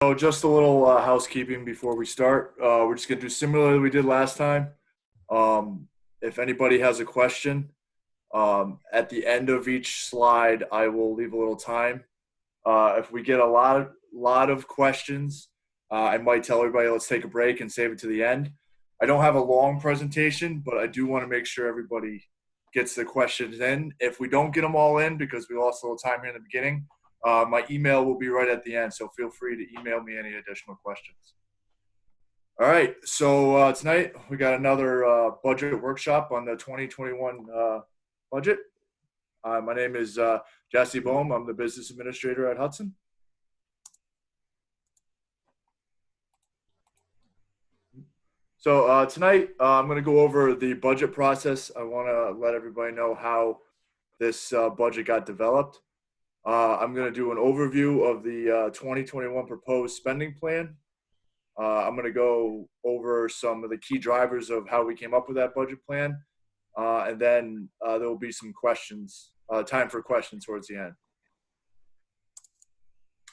So just a little housekeeping before we start. We're just going to do similar to we did last time. If anybody has a question, at the end of each slide, I will leave a little time. If we get a lot of questions, I might tell everybody, let's take a break and save it to the end. I don't have a long presentation, but I do want to make sure everybody gets the questions in. If we don't get them all in because we lost a little time here in the beginning, my email will be right at the end, so feel free to email me any additional questions. All right, so tonight we got another budget workshop on the 2021 budget. My name is Jesse Bohm. I'm the business administrator at Hudson. So tonight I'm going to go over the budget process. I want to let everybody know how this budget got developed. I'm going to do an overview of the 2021 proposed spending plan. I'm going to go over some of the key drivers of how we came up with that budget plan. And then there will be some questions, time for questions towards the end.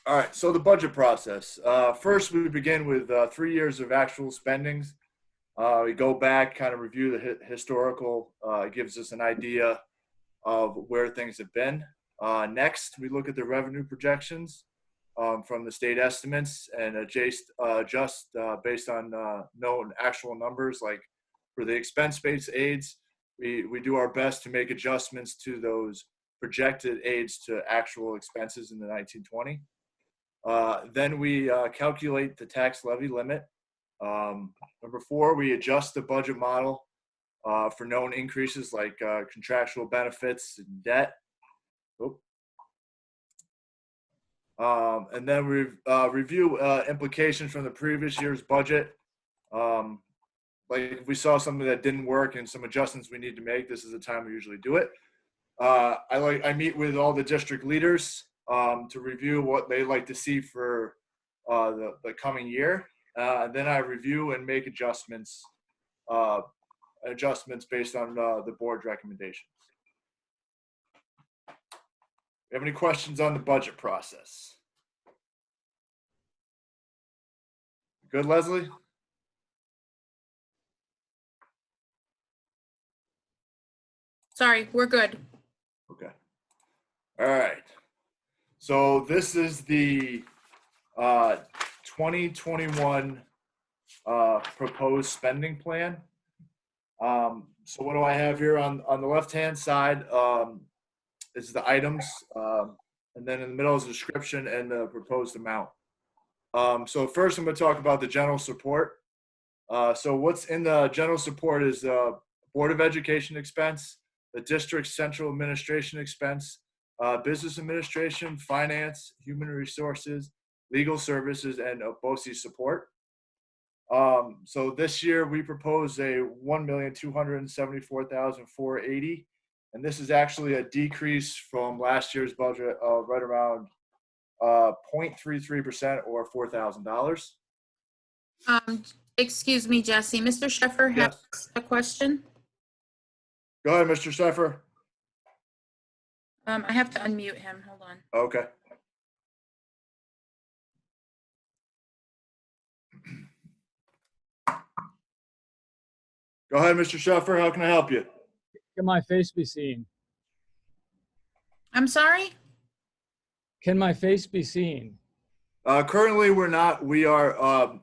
All right, so the budget process. First, we begin with 3 years of actual spendings. We go back, kind of review the historical, gives us an idea of where things have been. Next, we look at the revenue projections from the state estimates and adjust based on known actual numbers. Like for the expense-based aids, we do our best to make adjustments to those projected aids to actual expenses in the 1920. Then we calculate the tax levy limit. Number 4, we adjust the budget model for known increases like contractual benefits and debt. And then we review implications from the previous year's budget. Like if we saw something that didn't work and some adjustments we need to make, this is the time we usually do it. I meet with all the district leaders to review what they like to see for the coming year. And then I review and make adjustments based on the board's recommendations. You have any questions on the budget process? Good, Leslie? Sorry, we're good. Okay. All right. So this is the 2021 proposed spending plan. So what do I have here on the left-hand side? Is the items, and then in the middle is the description and the proposed amount. So first I'm going to talk about the general support. So what's in the general support is the Board of Education expense, the district central administration expense, business administration, finance, human resources, legal services, and BOCES support. So this year we propose a $1,274,480. And this is actually a decrease from last year's budget of right around 0.33% or $4,000. Excuse me, Jesse. Mr. Sheffer has a question. Go ahead, Mr. Sheffer. I have to unmute him. Hold on. Okay. Go ahead, Mr. Sheffer. How can I help you? Can my face be seen? I'm sorry? Can my face be seen? Currently, we're not. We are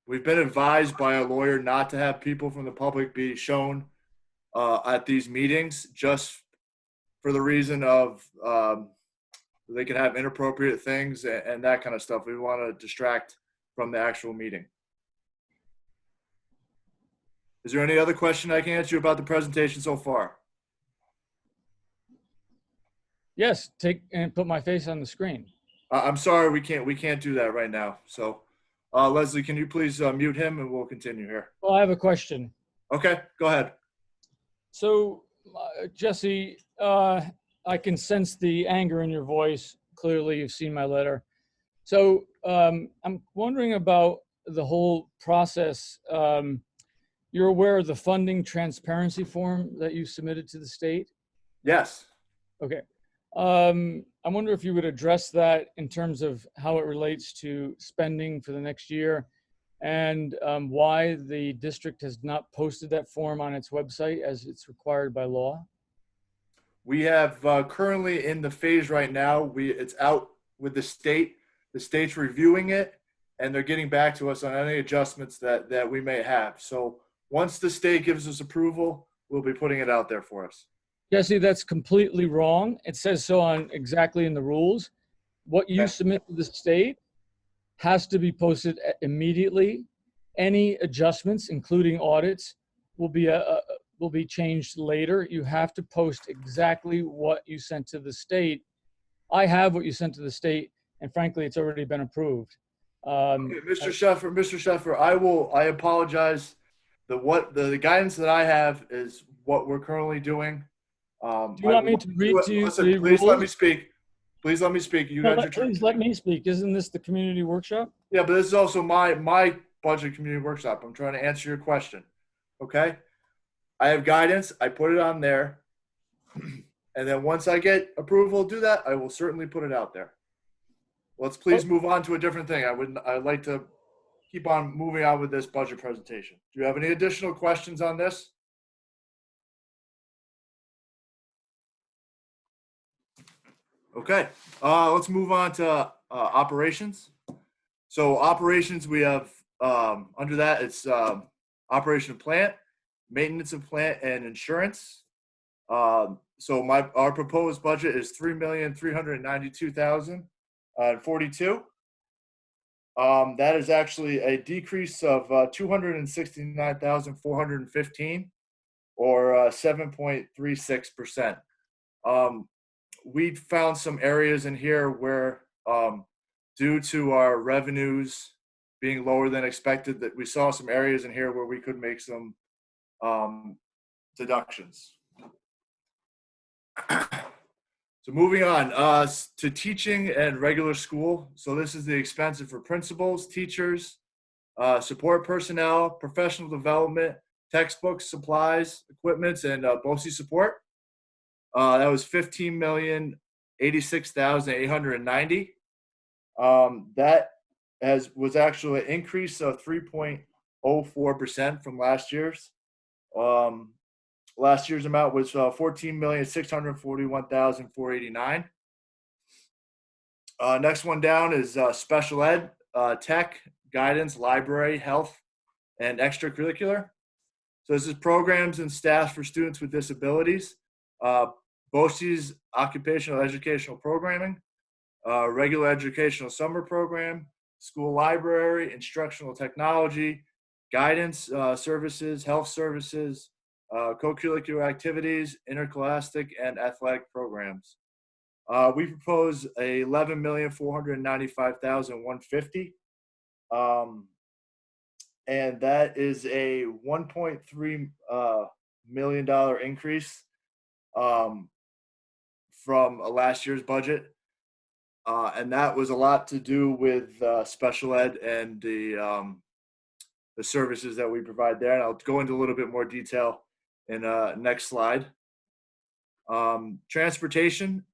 we've been advised by a lawyer not to have people from the public be shown at these meetings, just for the reason of they can have inappropriate things and that kind of stuff. We want to distract from the actual meeting. Is there any other question I can answer you about the presentation so far? Yes, take and put my face on the screen. I'm sorry, we can't do that right now. So, Leslie, can you please mute him and we'll continue here. Well, I have a question. Okay, go ahead. So, Jesse, I can sense the anger in your voice. Clearly, you've seen my letter. So, I'm wondering about the whole process. You're aware of the funding transparency form that you submitted to the state? Yes. Okay. I wonder if you would address that in terms of how it relates to spending for the next year and why the district has not posted that form on its website as it's required by law. We have currently in the phase right now, it's out with the state. The state's reviewing it, and they're getting back to us on any adjustments that we may have. So once the state gives us approval, we'll be putting it out there for us. Jesse, that's completely wrong. It says so on exactly in the rules. What you Okay. submit to the state has to be posted immediately. Any adjustments, including audits, will be changed later. You have to post exactly what you sent to the state. I have what you sent to the state, and frankly, it's already been approved. Okay, Mr. Sheffer, I apologize. The guidance that I have is what we're currently doing. Do you want me to read to you Listen, the please let me rules? speak. Please let me speak. You No, got your turn. please let me speak. Isn't this the community workshop? Yeah, but this is also my budget community workshop. I'm trying to answer your question. Okay? I have guidance. I put it on there. And then once I get approval to do that, I will certainly put it out there. Let's please move on to a different thing. I'd like to keep on moving on with this budget presentation. Do you have any additional questions on this? Okay, let's move on to operations. So operations, we have under that, it's operation of plant, maintenance of plant, and insurance. So our proposed budget is $3,392,042. That is actually a decrease of 269,415, or 7.36%. We found some areas in here where, due to our revenues being lower than expected, that we saw some areas in here where we could make some deductions. So moving on to teaching and regular school. So this is the expense for principals, teachers, support personnel, professional development, textbooks, supplies, equipments, and BOCES support. That was $15,086,890. That was actually an increase of 3.04% from last year's. Last year's amount was $14,641,489. Next one down is special ed, tech, guidance, library, health, and extracurricular. So this is programs and staff for students with disabilities. BOCES, occupational educational programming, regular educational summer program, school library, instructional technology, guidance services, health services, co-curricular activities, interscholastic, and athletic programs. We propose $11,495,150, and that is a $1.3 million increase from last year's budget. And that was a lot to do with special ed and the services that we provide there. And I'll go into a little bit more detail in next slide. Transportation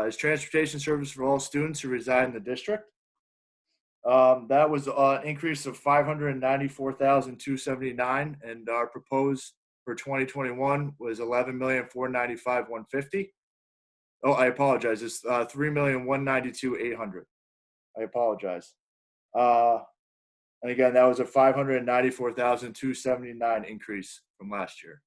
is transportation service for all students who reside in the district. That was an increase of $594,279, and our proposed for 2021 was $11,495,150. Oh, I apologize. It's $3,192,800. I apologize. And again, that was a $594,279 increase from last year.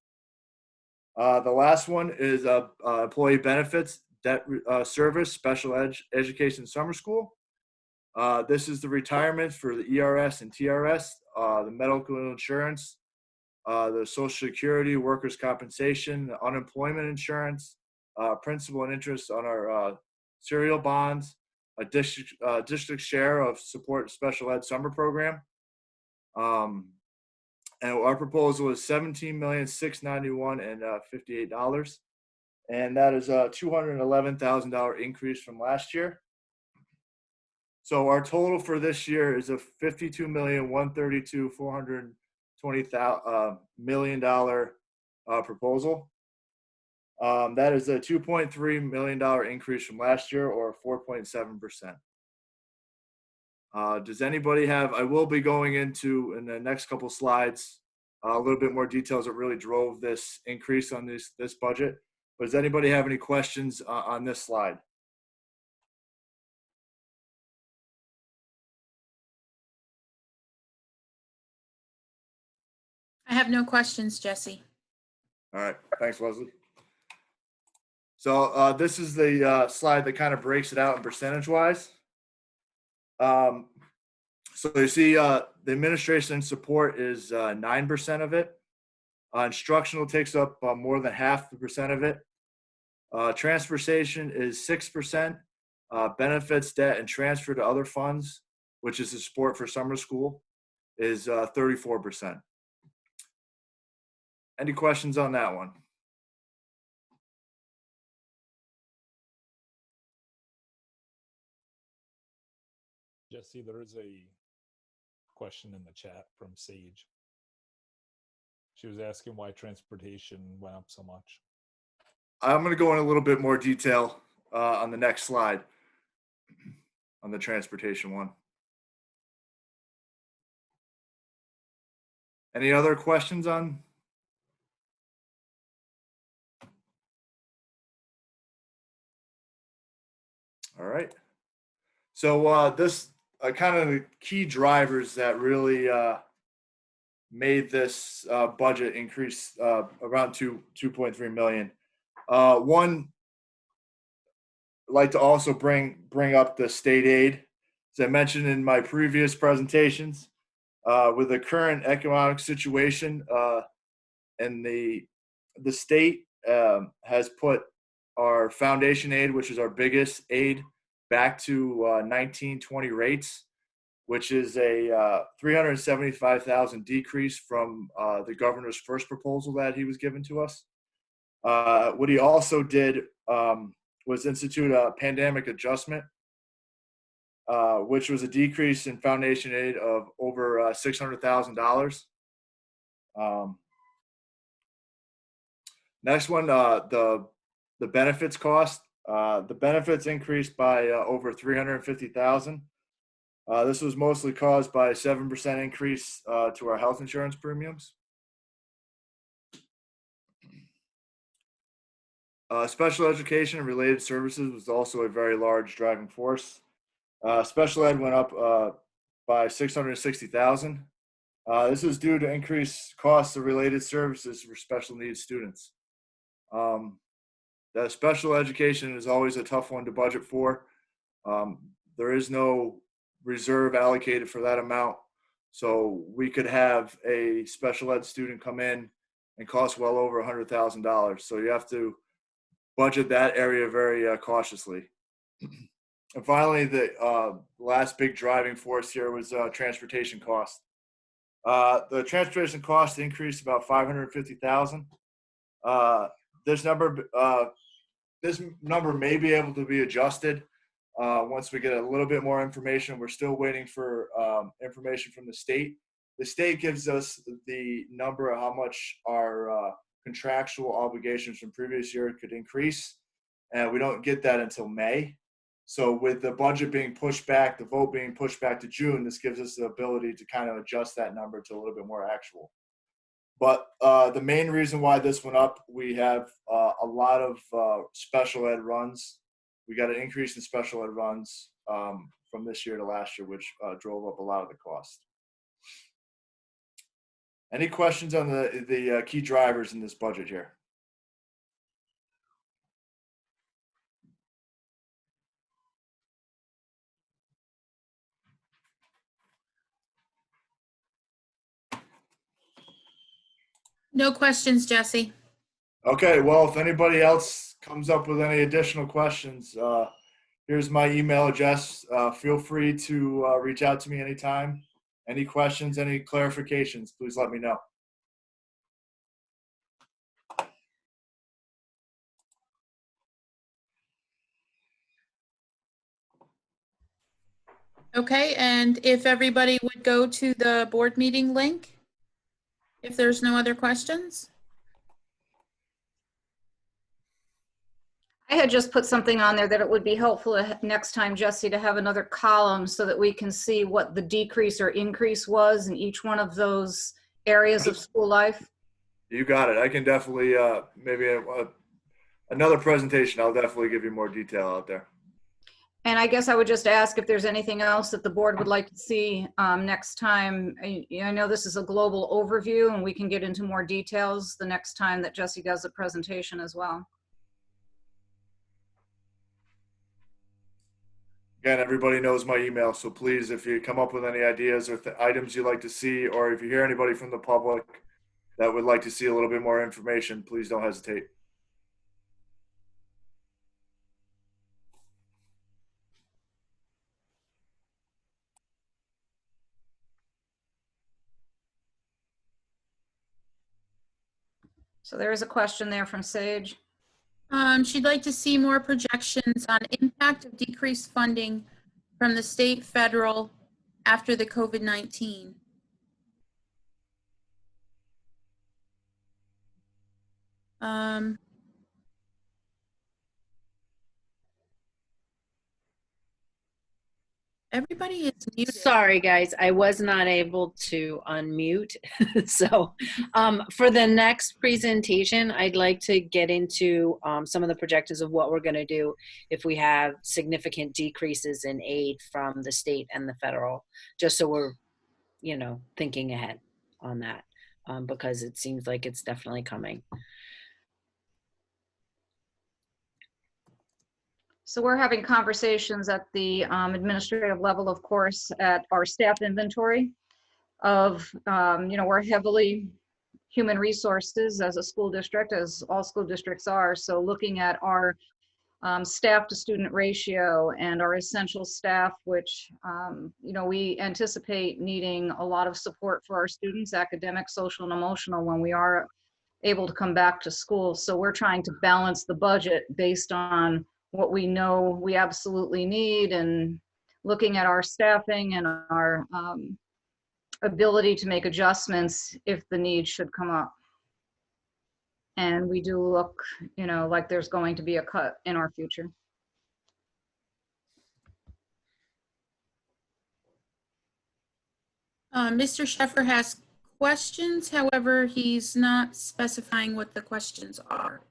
The last one is employee benefits, debt service, special education summer school. This is the retirement for the ERS and TRS, the medical insurance, the Social Security, workers' compensation, unemployment insurance, principal and interest on our serial bonds, a district share of support special ed summer program. And our proposal is $17,691,058, and that is a $211,000 increase from last year. So our total for this year is a $52,132,420 million proposal. That is a $2.3 million increase from last year, or 4.7%. Does anybody have, I will be going into, in the next couple slides, a little bit more details that really drove this increase on this budget. But does anybody have any questions on this slide? I have no questions, Jesse. All right, thanks, Leslie. So this is the slide that kind of breaks it out in percentage-wise. So you see the administration and support is 9% of it. Instructional takes up more than half the percent of it. Transportation is 6%. Benefits, debt, and transfer to other funds, which is the support for summer school, is 34%. Any questions on that one? Jesse, there is a question in the chat from Sage. She was asking why transportation went up so much. I'm going to go in a little bit more detail on the next slide on the transportation one. Any other questions on? All right. So this kind of the key drivers that really made this budget increase around 2.3 million. One, I'd like to also bring up the state aid. As I mentioned in my previous presentations, with the current economic situation, and the state has put our foundation aid, which is our biggest aid, back to 1920 rates, which is a 375,000 decrease from the governor's first proposal that he was given to us. What he also did was institute a pandemic adjustment, which was a decrease in foundation aid of over $600,000. Next one, the benefits cost. The benefits increased by over $350,000. This was mostly caused by a 7% increase to our health insurance premiums. Special education and related services was also a very large driving force. Special ed went up by $660,000. This is due to increased costs of related services for special needs students. The special education is always a tough one to budget for. There is no reserve allocated for that amount. So we could have a special ed student come in and cost well over $100,000. So you have to budget that area very cautiously. And finally, the last big driving force here was transportation cost. The transportation cost increased about $550,000. This number may be able to be adjusted once we get a little bit more information. We're still waiting for information from the state. The state gives us the number of how much our contractual obligations from previous year could increase, and we don't get that until May. So with the budget being pushed back, the vote being pushed back to June, this gives us the ability to kind of adjust that number to a little bit more actual. But the main reason why this went up, we have a lot of special ed runs. We got an increase in special ed runs from this year to last year, which drove up a lot of the cost. Any questions on the key drivers in this budget here? No questions, Jesse. Okay, well, if anybody else comes up with any additional questions, here's my email address. Feel free to reach out to me anytime. Any questions, any clarifications, please let me know. Okay, and if everybody would go to the board meeting link, if there's no other questions. I had just put something on there that it would be helpful next time, Jesse, to have another column so that we can see what the decrease or increase was in each one of those areas of school life. You got it. I can definitely, maybe another presentation. I'll definitely give you more detail out there. And I guess I would just ask if there's anything else that the board would like to see next time. I know this is a global overview and we can get into more details the next time that Jesse does the presentation as well. Again, everybody knows my email, so please, if you come up with any ideas or items you'd like to see, or if you hear anybody from the public that would like to see a little bit more information, please don't hesitate. So there is a question there from Sage. She'd like to see more projections on impact of decreased funding from the state, federal after the COVID-19. Everybody is muted. Sorry, guys, I was not able to unmute. So for the next presentation, I'd like to get into some of the projections of what we're going to do if we have significant decreases in aid from the state and the federal, just so we're, you know, thinking ahead on that, because it seems like it's definitely coming. So we're having conversations at the administrative level, of course, at our staff inventory of, you know, we're heavily human resources as a school district, as all school districts are. So looking at our staff to student ratio and our essential staff, which, you know, we anticipate needing a lot of support for our students, academic, social, and emotional, when we are able to come back to school. So we're trying to balance the budget based on what we know we absolutely need and looking at our staffing and our ability to make adjustments if the need should come up. And we do look, you know, like there's going to be a cut in our future. Mr. Sheffer has questions, however, he's not specifying what the questions are.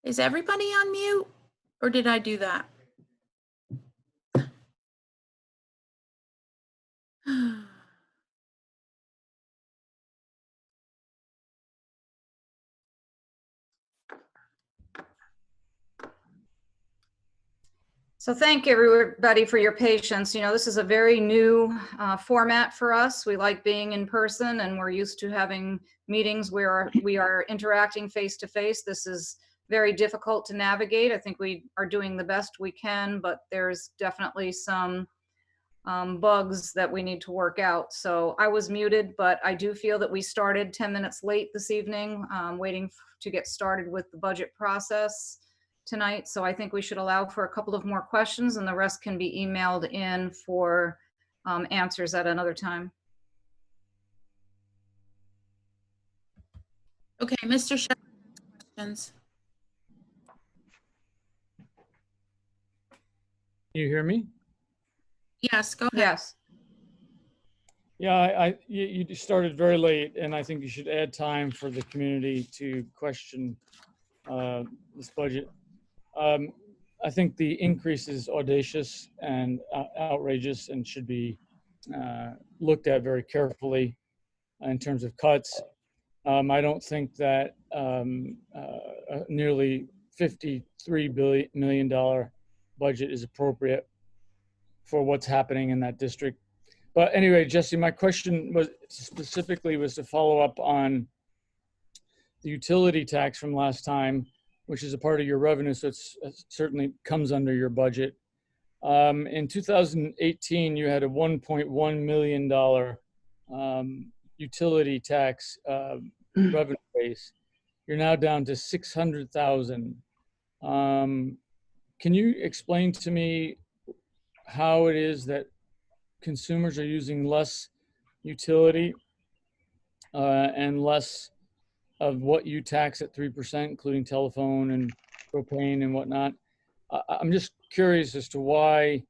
Is everybody on mute, or did I do that? So thank everybody for your patience. You know, this is a very new format for us. We like being in person and we're used to having meetings where we are interacting face to face. This is very difficult to navigate. I think we are doing the best we can, but there's definitely some bugs that we need to work out. So I was muted, but I do feel that we started 10 minutes late this evening, waiting to get started with the budget process tonight. So I think we should allow for a couple of more questions and the rest can be emailed in for answers at another time. Okay, Mr. Sheffer has questions. You hear me? Yes, go ahead. Yes. Yeah, you started very late, and I think you should add time for the community to question this budget. I think the increase is audacious and outrageous and should be looked at very carefully in terms of cuts. I don't think that nearly $53 million budget is appropriate for what's happening in that district. But anyway, Jesse, my question was specifically to follow up on the utility tax from last time, which is a part of your revenue, so it certainly comes under your budget. In 2018, you had a $1.1 million utility tax revenue base. You're now down to 600,000. Can you explain to me how it is that consumers are using less utility and less of what you tax at 3%, including telephone and propane and whatnot? I'm just curious as to why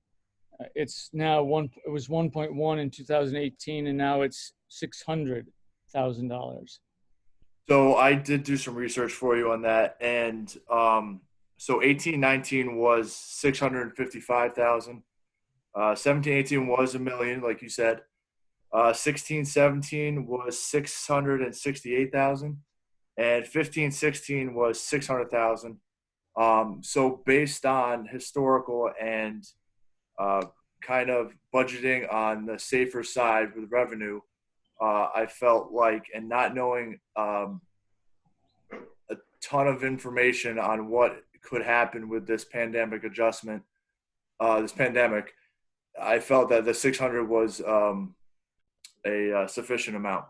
it's now it was 1.1 in 2018 and now it's $600,000. So I did do some research for you on that, and so 18-19 was 655,000. 17-18 was $1 million, like you said. 16-17 was 668,000, and 15-16 was 600,000. So based on historical and kind of budgeting on the safer side with revenue, I felt like, and not knowing a ton of information on what could happen with this pandemic adjustment, this pandemic, I felt that the 600 was a sufficient amount.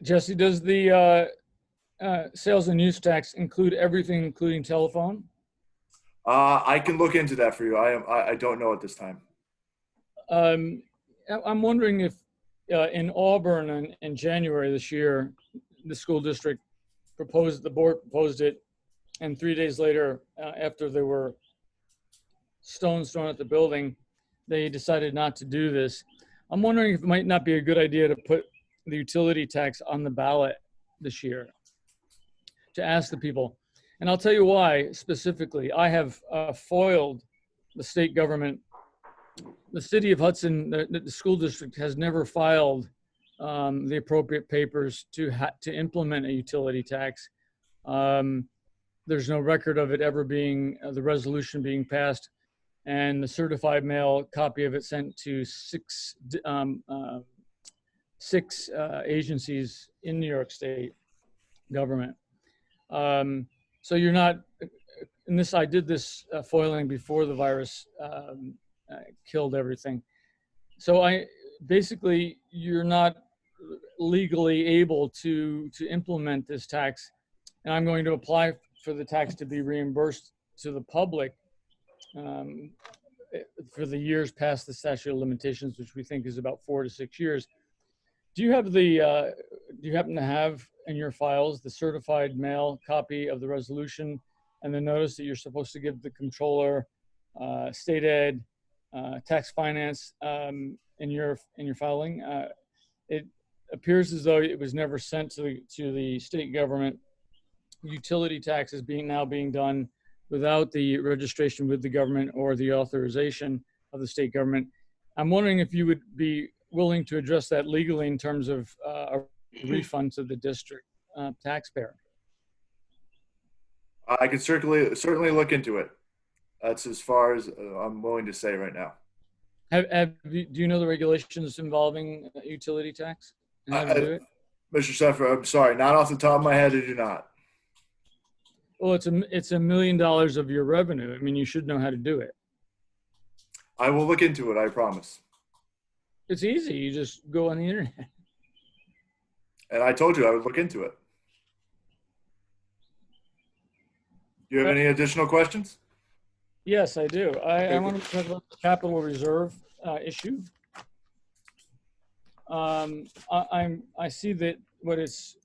Jesse, does the sales and use tax include everything, including telephone? I can look into that for you. I don't know at this time. I'm wondering if in Auburn in January this year, the school district the board proposed it, and 3 days later, after there were stones thrown at the building, they decided not to do this. I'm wondering if it might not be a good idea to put the utility tax on the ballot this year, to ask the people. And I'll tell you why specifically. I have foiled the state government. The city of Hudson, the school district, has never filed the appropriate papers to implement a utility tax. There's no record of it ever being, the resolution being passed, and the certified mail copy of it sent to six agencies in New York State government. So you're not, and this, I did this foiling before the virus killed everything. So basically you're not legally able to implement this tax, and I'm going to apply for the tax to be reimbursed to the public for the years past the statute of limitations, which we think is about 4 to 6 years. Do you have do you happen to have in your files the certified mail copy of the resolution and the notice that you're supposed to give the controller, state ed, tax finance in your filing? It appears as though it was never sent to the state government. Utility tax is now being done without the registration with the government or the authorization of the state government. I'm wondering if you would be willing to address that legally in terms of a refund to the district taxpayer. I can certainly look into it. That's as far as I'm willing to say right now. Do you know the regulations involving utility tax and how to do it? Mr. Sheffer, I'm sorry, not off the top of my head, I do not. Well, it's $1 million of your revenue. I mean, you should know how to do it. I will look into it, I promise. It's easy. You just go on the internet. And I told you I would look into it. Do you have any additional questions? Yes, I do. I want to talk about the capital reserve issue. I see that what it's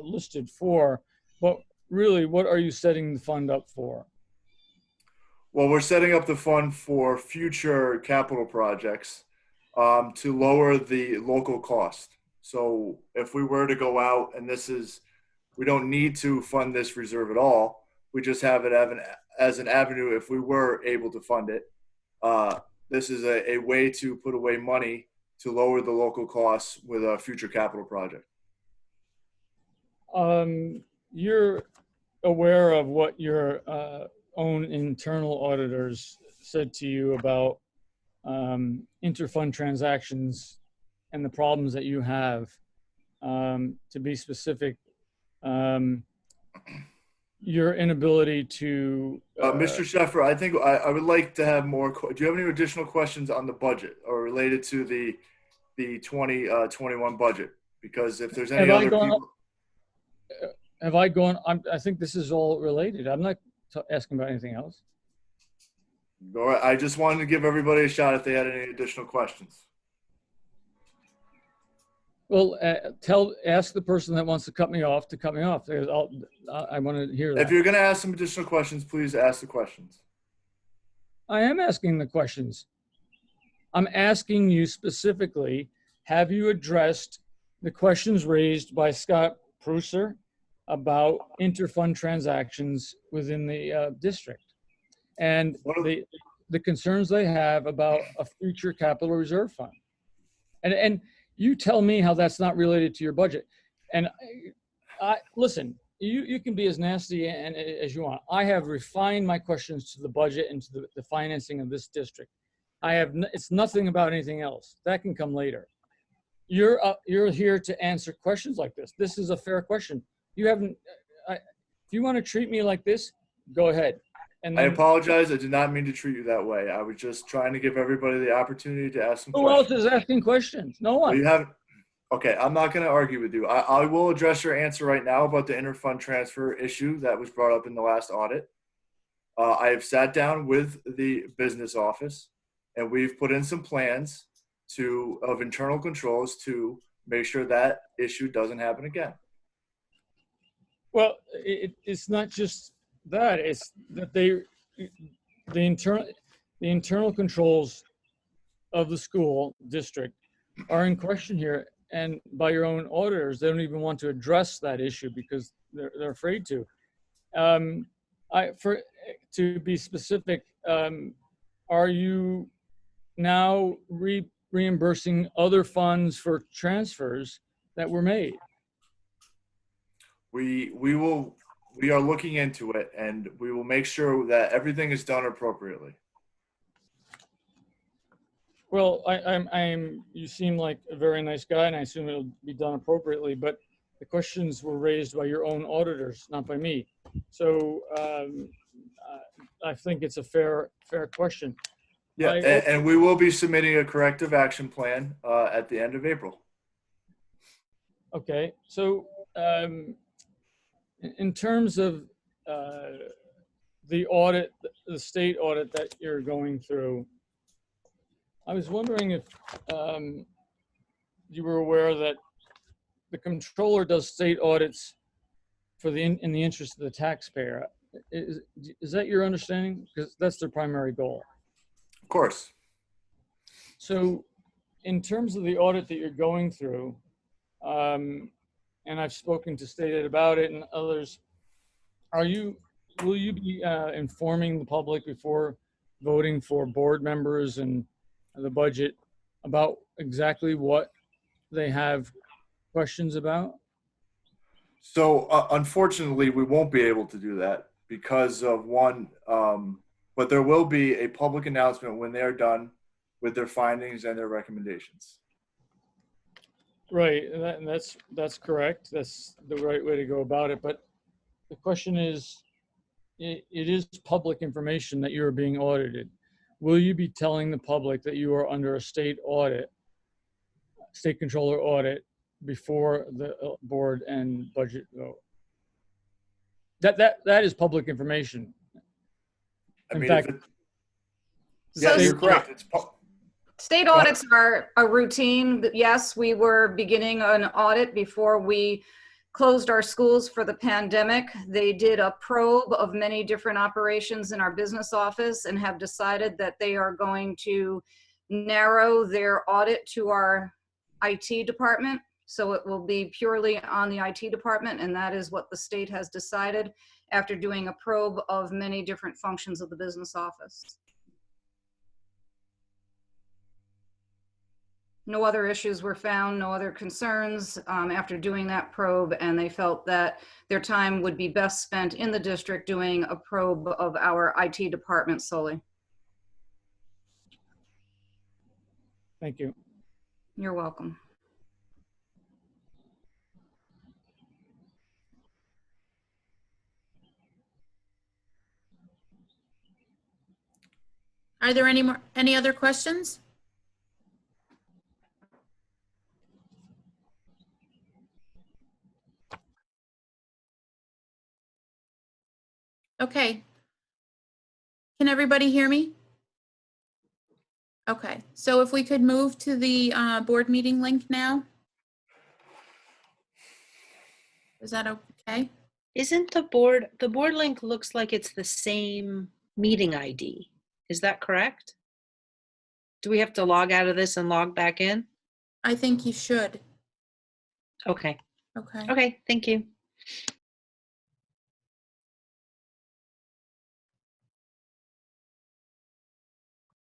listed for, but really, what are you setting the fund up for? Well, we're setting up the fund for future capital projects to lower the local cost. So if we were to go out, and we don't need to fund this reserve at all. We just have it as an avenue if we were able to fund it. This is a way to put away money to lower the local costs with a future capital project. You're aware of what your own internal auditors said to you about interfund transactions and the problems that you have. To be specific, your inability to. Mr. Sheffer, I think I would like to have more. Do you have any additional questions on the budget or related to the 2021 budget? Because if there's any other people. Have I gone? I think this is all related. I'm not asking about anything else. All right. I just wanted to give everybody a shot if they had any additional questions. Well, ask the person that wants to cut me off to cut me off. I want to hear that. If you're going to ask some additional questions, please ask the questions. I am asking the questions. I'm asking you specifically, have you addressed the questions raised by Scott Prusser about interfund transactions within the district and the concerns they have about a future capital reserve fund? And you tell me how that's not related to your budget. And I listen, you can be as nasty as you want. I have refined my questions to the budget and to the financing of this district. It's nothing about anything else. That can come later. You're here to answer questions like this. This is a fair question. You haven't, if you want to treat me like this, go ahead. And then, I apologize. I did not mean to treat you that way. I was just trying to give everybody the opportunity to ask some questions. Who else is asking questions? No one. Well, you haven't. Okay, I'm not going to argue with you. I will address your answer right now about the interfund transfer issue that was brought up in the last audit. I have sat down with the business office, and we've put in some plans of internal controls to make sure that issue doesn't happen again. Well, it's not just that. It's that the internal controls of the school district are in question here, and by your own auditors, they don't even want to address that issue because they're afraid to. To be specific, are you now reimbursing other funds for transfers that were made? We are looking into it, and we will make sure that everything is done appropriately. Well, you seem like a very nice guy, and I assume it'll be done appropriately, but the questions were raised by your own auditors, not by me. So I think it's a fair question. Yeah, and we will be submitting a corrective action plan at the end of April. Okay, so in terms of the audit, the state audit that you're going through, I was wondering if you were aware that the controller does state audits in the interest of the taxpayer. Is that your understanding? Because that's their primary goal. Of course. So in terms of the audit that you're going through, and I've spoken to State Ed about it and others, will you be informing the public before voting for board members and the budget about exactly what they have questions about? So unfortunately, we won't be able to do that because of one, but there will be a public announcement when they're done with their findings and their recommendations. Right, and that's correct. That's the right way to go about it. But the question is, it is public information that you're being audited. Will you be telling the public that you are under a state audit, state controller audit, before the board and budget vote? That is public information. I mean, fact, yes, you're correct. State audits are a routine. Yes, we were beginning an audit before we closed our schools for the pandemic. They did a probe of many different operations in our business office and have decided that they are going to narrow their audit to our IT department. So it will be purely on the IT department, and that is what the state has decided after doing a probe of many different functions of the business office. No other issues were found, no other concerns after doing that probe, and they felt that their time would be best spent in the district doing a probe of our IT department solely. Thank you. You're welcome. Are there any other questions? Okay. Can everybody hear me? Okay, so if we could move to the board meeting link now? Is that okay? Isn't the board link looks like it's the same meeting ID. Is that correct? Do we have to log out of this and log back in? I think you should. Okay. Okay. Okay, thank you.